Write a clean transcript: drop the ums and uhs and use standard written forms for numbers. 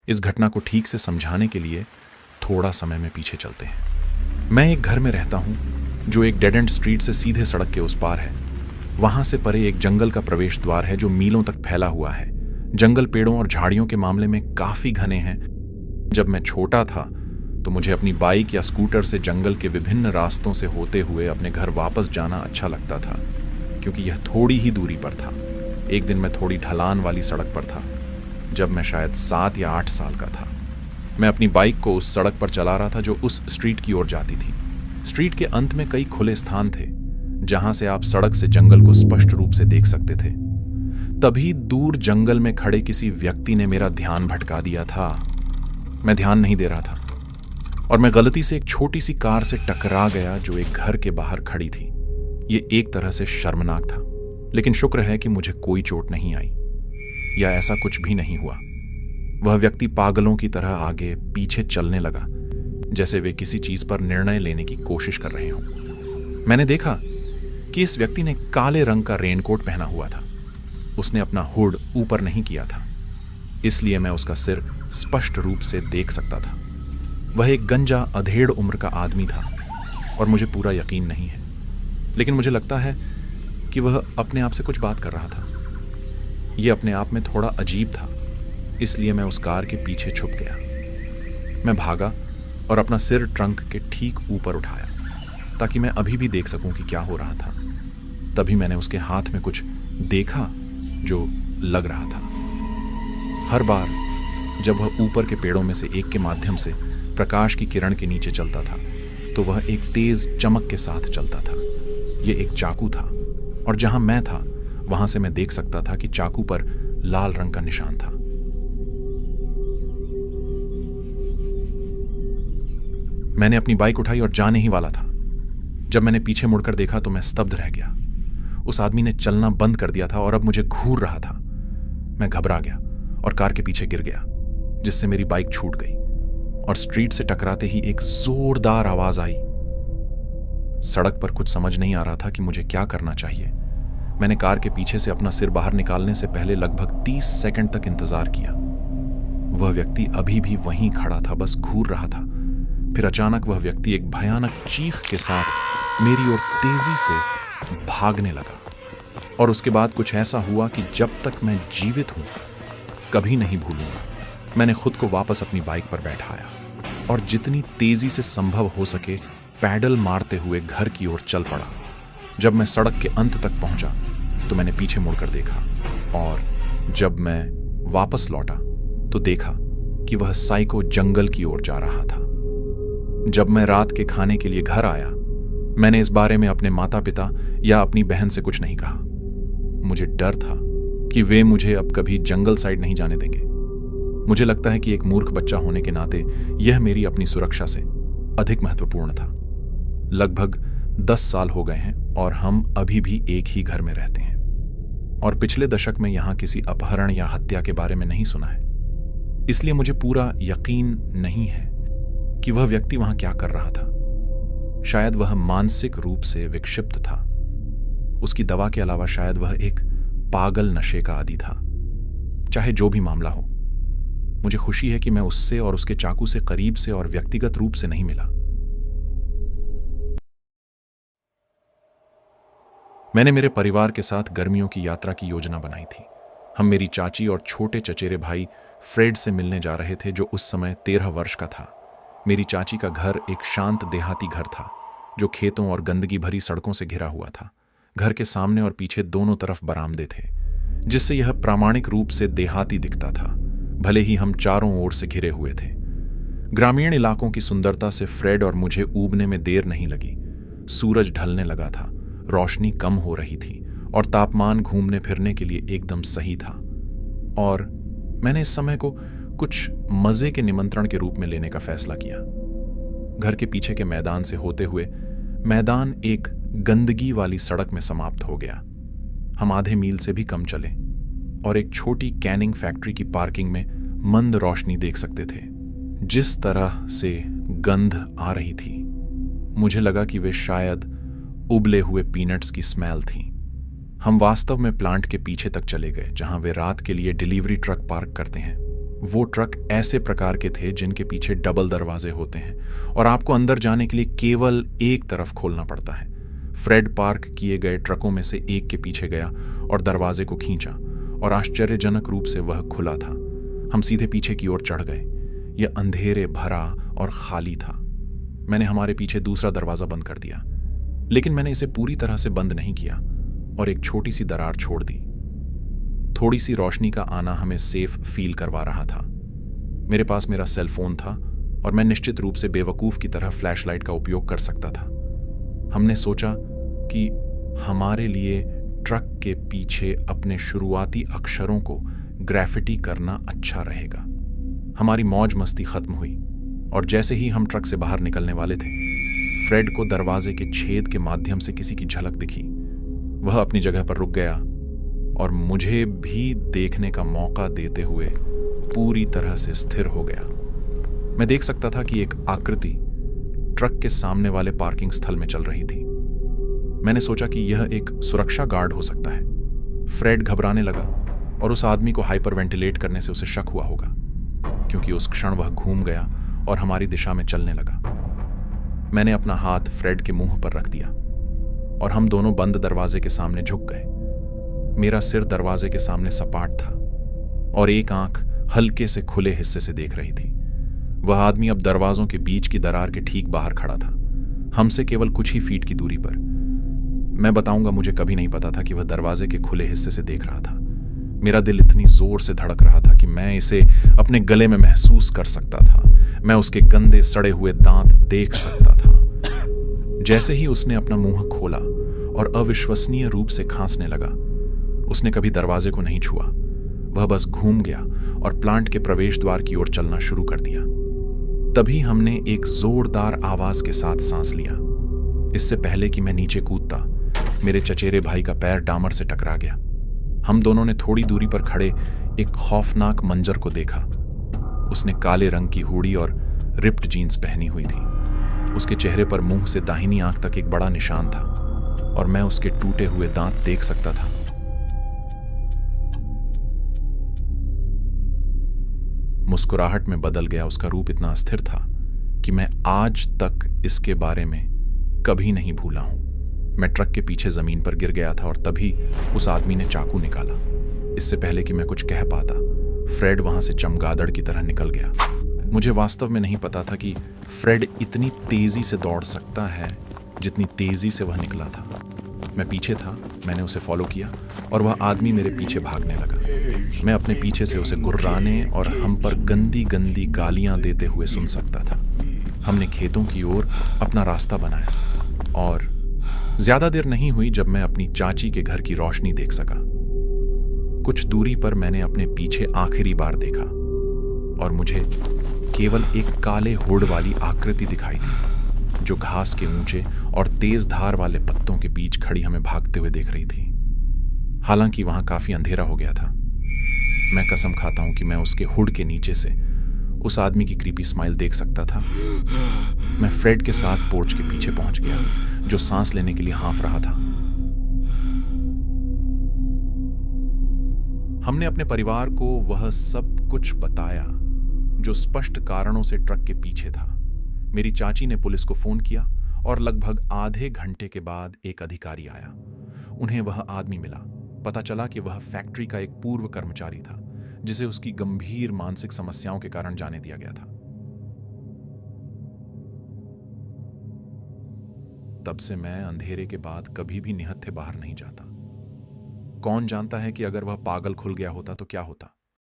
इस घटना को ठीक से समझाने के लिए थोड़ा समय में पीछे चलते हैं। मैं एक घर में रहता हूँ जो एक डेड एंड स्ट्रीट से सीधे सड़क के उस पार है। वहां से परे एक जंगल का प्रवेश द्वार है जो मीलों तक फैला हुआ है। जंगल पेड़ों और झाड़ियों के मामले में काफी घने हैं। जब मैं छोटा था तो मुझे अपनी बाइक या स्कूटर से जंगल के विभिन्न रास्तों से होते हुए अपने घर वापस जाना अच्छा लगता था, क्योंकि यह थोड़ी ही दूरी पर था। एक दिन मैं थोड़ी ढलान वाली सड़क पर था, जब मैं शायद 7 या 8 साल का था। मैं अपनी बाइक को उस सड़क पर चला रहा था जो उस स्ट्रीट की ओर जाती थी। स्ट्रीट के अंत में कई खुले स्थान थे जहां से आप सड़क से जंगल को स्पष्ट रूप से देख सकते थे। तभी दूर जंगल में खड़े किसी व्यक्ति ने मेरा ध्यान भटका दिया था। मैं ध्यान नहीं दे रहा था और मैं गलती से एक छोटी सी कार से टकरा गया जो एक घर के बाहर खड़ी थी। ये एक तरह से शर्मनाक था, लेकिन शुक्र है कि मुझे कोई चोट नहीं आई या ऐसा कुछ भी नहीं हुआ। वह व्यक्ति पागलों की तरह आगे पीछे चलने लगा, जैसे वे किसी चीज पर निर्णय लेने की कोशिश कर रहे हों। मैंने देखा कि इस व्यक्ति ने काले रंग का रेनकोट पहना हुआ था। उसने अपना हुड ऊपर नहीं किया था, इसलिए मैं उसका सिर स्पष्ट रूप से देख सकता था। वह एक गंजा अधेड़ उम्र का आदमी था और मुझे पूरा यकीन नहीं है, लेकिन मुझे लगता है कि वह अपने आप से कुछ बात कर रहा था। यह अपने आप में थोड़ा अजीब था, इसलिए मैं उस कार के पीछे छुप गया। मैं भागा और अपना सिर ट्रंक के ठीक ऊपर उठाया ताकि मैं अभी भी देख सकूं कि क्या हो रहा था। तभी मैंने उसके हाथ में कुछ देखा जो लग रहा था। हर बार जब वह ऊपर के पेड़ों में से एक के माध्यम से प्रकाश की किरण के नीचे चलता था तो वह एक तेज चमक के साथ चलता था। यह एक चाकू था और जहां मैं था वहां से मैं देख सकता था कि चाकू पर लाल रंग का निशान था। मैंने अपनी बाइक उठाई और जाने ही वाला था। जब मैंने पीछे मुड़कर देखा तो मैं स्तब्ध रह गया। उस आदमी ने चलना बंद कर दिया था और अब मुझे घूर रहा था। मैं घबरा गया और कार के पीछे गिर गया, जिससे मेरी बाइक छूट गई और स्ट्रीट से टकराते ही एक जोरदार आवाज आई। सड़क पर कुछ समझ नहीं आ रहा था कि मुझे क्या करना चाहिए। मैंने कार के पीछे से अपना सिर बाहर निकालने से पहले लगभग 30 सेकंड तक इंतजार किया। वह व्यक्ति अभी भी वहीं खड़ा था, बस घूर रहा था। फिर अचानक वह व्यक्ति एक भयानक चीख के साथ मेरी ओर तेजी से भागने लगा और उसके बाद कुछ ऐसा हुआ कि जब तक मैं जीवित हूं कभी नहीं भूलूंगा। मैंने खुद को वापस अपनी बाइक पर बैठाया और जितनी तेजी से संभव हो सके पैडल मारते हुए घर की ओर चल पड़ा। जब मैं सड़क के अंत तक पहुंचा तो मैंने पीछे मुड़कर देखा और जब मैं वापस लौटा तो देखा कि वह साइको जंगल की ओर जा रहा था। जब मैं रात के खाने के लिए घर आया, मैंने इस बारे में अपने माता पिता या अपनी बहन से कुछ नहीं कहा। मुझे डर था कि वे मुझे अब कभी जंगल साइड नहीं जाने देंगे। मुझे लगता है कि एक मूर्ख बच्चा होने के नाते यह मेरी अपनी सुरक्षा से अधिक महत्वपूर्ण था। लगभग 10 साल हो गए हैं और हम अभी भी एक ही घर में रहते हैं और पिछले दशक में यहां किसी अपहरण या हत्या के बारे में नहीं सुना है। इसलिए मुझे पूरा यकीन नहीं है कि वह व्यक्ति वहां क्या कर रहा था। शायद वह मानसिक रूप से विक्षिप्त था। उसकी दवा के अलावा शायद वह एक पागल नशे का आदी था। चाहे जो भी मामला हो, मुझे खुशी है कि मैं उससे और उसके चाकू से करीब से और व्यक्तिगत रूप से नहीं मिला। मैंने मेरे परिवार के साथ गर्मियों की यात्रा की योजना बनाई थी। हम मेरी चाची और छोटे चचेरे भाई फ्रेड से मिलने जा रहे थे, जो उस समय 13 वर्ष का था। मेरी चाची का घर एक शांत देहाती घर था जो खेतों और गंदगी भरी सड़कों से घिरा हुआ था। घर के सामने और पीछे दोनों तरफ बरामदे थे, जिससे यह प्रामाणिक रूप से देहाती दिखता था, भले ही हम चारों ओर से घिरे हुए थे। ग्रामीण इलाकों की सुंदरता से फ्रेड और मुझे ऊबने में देर नहीं लगी। सूरज ढलने लगा था, रोशनी कम हो रही थी और तापमान घूमने फिरने के लिए एकदम सही था। और मैंने इस समय को कुछ मजे के निमंत्रण के रूप में लेने का फैसला किया। घर के पीछे के मैदान से होते हुए मैदान एक गंदगी वाली सड़क में समाप्त हो गया। हम आधे मील से भी कम चले और एक छोटी कैनिंग फैक्ट्री की पार्किंग में मंद रोशनी देख सकते थे। जिस तरह से गंध आ रही थी, मुझे लगा कि वे शायद उबले हुए पीनट्स की स्मेल थी। हम वास्तव में प्लांट के पीछे तक चले गए, जहां वे रात के लिए डिलीवरी ट्रक पार्क करते हैं। वो ट्रक ऐसे प्रकार के थे जिनके पीछे डबल दरवाजे होते हैं और आपको अंदर जाने के लिए केवल एक तरफ खोलना पड़ता है। फ्रेड पार्क किए गए ट्रकों में से एक के पीछे गया और दरवाजे को खींचा और आश्चर्यजनक रूप से वह खुला था। हम सीधे पीछे की ओर चढ़ गए। यह अंधेरे भरा और खाली था। मैंने हमारे पीछे दूसरा दरवाजा बंद कर दिया, लेकिन मैंने इसे पूरी तरह से बंद नहीं किया और एक छोटी सी दरार छोड़ दी। थोड़ी सी रोशनी का आना हमें सेफ फील करवा रहा था। मेरे पास मेरा सेल फोन था और मैं निश्चित रूप से बेवकूफ की तरह फ्लैशलाइट का उपयोग कर सकता था। हमने सोचा कि हमारे लिए ट्रक के पीछे अपने शुरुआती अक्षरों को ग्राफिटी करना अच्छा रहेगा। हमारी मौज मस्ती खत्म हुई और जैसे ही हम ट्रक से बाहर निकलने वाले थे, फ्रेड को दरवाजे के छेद के माध्यम से किसी की झलक दिखी। वह अपनी जगह पर रुक गया और मुझे भी देखने का मौका देते हुए पूरी तरह से स्थिर हो गया। मैं देख सकता था कि एक आकृति ट्रक के सामने वाले पार्किंग स्थल में चल रही थी। मैंने सोचा कि यह एक सुरक्षा गार्ड हो सकता है। फ्रेड घबराने लगा और उस आदमी को हाइपर वेंटिलेट करने से उसे शक हुआ होगा, क्योंकि उस क्षण वह घूम गया और हमारी दिशा में चलने लगा। मैंने अपना हाथ फ्रेड के मुंह पर रख दिया और हम दोनों बंद दरवाजे के सामने झुक गए। मेरा सिर दरवाजे के सामने सपाट था और एक आंख हल्के से खुले हिस्से से देख रही थी। वह आदमी अब दरवाजों के बीच की दरार के ठीक बाहर खड़ा था, हमसे केवल कुछ ही फीट की दूरी पर। मैं बताऊंगा, मुझे कभी नहीं पता था कि वह दरवाजे के खुले हिस्से से देख रहा था। मेरा दिल इतनी जोर से धड़क रहा था कि मैं इसे अपने गले में महसूस कर सकता था। मैं उसके गंदे सड़े हुए दांत देख सकता था। जैसे ही उसने अपना मुंह खोला और अविश्वसनीय रूप से खांसने लगा, उसने कभी दरवाजे को नहीं छुआ। वह बस घूम गया और प्लांट के प्रवेश द्वार की ओर चलना शुरू कर दिया। तभी हमने एक जोरदार आवाज के साथ सांस लिया। इससे पहले कि मैं नीचे कूदता, मेरे चचेरे भाई का पैर डामर से टकरा गया। हम दोनों ने थोड़ी दूरी पर खड़े एक खौफनाक मंजर को देखा। उसने काले रंग की हुडी और रिप्ड जीन्स पहनी हुई थी। उसके चेहरे पर मुंह से दाहिनी आंख तक एक बड़ा निशान था और मैं उसके टूटे हुए दांत देख सकता था। मुस्कुराहट में बदल गया। उसका रूप इतना अस्थिर था कि मैं आज तक इसके बारे में कभी नहीं भूला हूं। मैं ट्रक के पीछे जमीन पर गिर गया था और तभी उस आदमी ने चाकू निकाला। इससे पहले कि मैं कुछ कह पाता, फ्रेड वहां से चमगादड़ की तरह निकल गया। मुझे वास्तव में नहीं पता था कि फ्रेड इतनी तेजी से दौड़ सकता है जितनी तेजी से वह निकला था। मैं पीछे था, मैंने उसे फॉलो किया और वह आदमी मेरे पीछे भागने लगा। मैं अपने पीछे से उसे गुर्राने और हम पर गंदी गंदी गालियां देते हुए सुन सकता था। हमने खेतों की ओर अपना रास्ता बनाया और ज्यादा देर नहीं हुई जब मैं अपनी चाची के घर की रोशनी देख सका। कुछ दूरी पर मैंने अपने पीछे आखिरी बार देखा और मुझे केवल एक काले हुड वाली आकृति दिखाई दी जो घास के ऊंचे और तेज धार वाले पत्तों के बीच खड़ी हमें भागते हुए देख रही थी। हालांकि वहां काफी अंधेरा हो गया था। मैं कसम खाता हूं कि मैं उसके हुड के नीचे से उस आदमी की क्रीपी स्माइल देख सकता था। मैं फ्रेड के साथ पोर्च के पीछे पहुंच गया, जो सांस लेने के लिए हाँफ रहा था। हमने अपने परिवार को वह सब कुछ बताया जो स्पष्ट कारणों से ट्रक के पीछे था। मेरी चाची ने पुलिस को फोन किया और लगभग आधे घंटे के बाद एक अधिकारी आया। उन्हें वह आदमी मिला। पता चला कि वह फैक्ट्री का एक पूर्व कर्मचारी था जिसे उसकी गंभीर मानसिक समस्याओं के कारण जाने दिया गया था। तब से मैं अंधेरे के बाद कभी भी निहत्थे बाहर नहीं जाता। कौन जानता है कि अगर वह पागल खुल गया होता तो क्या होता।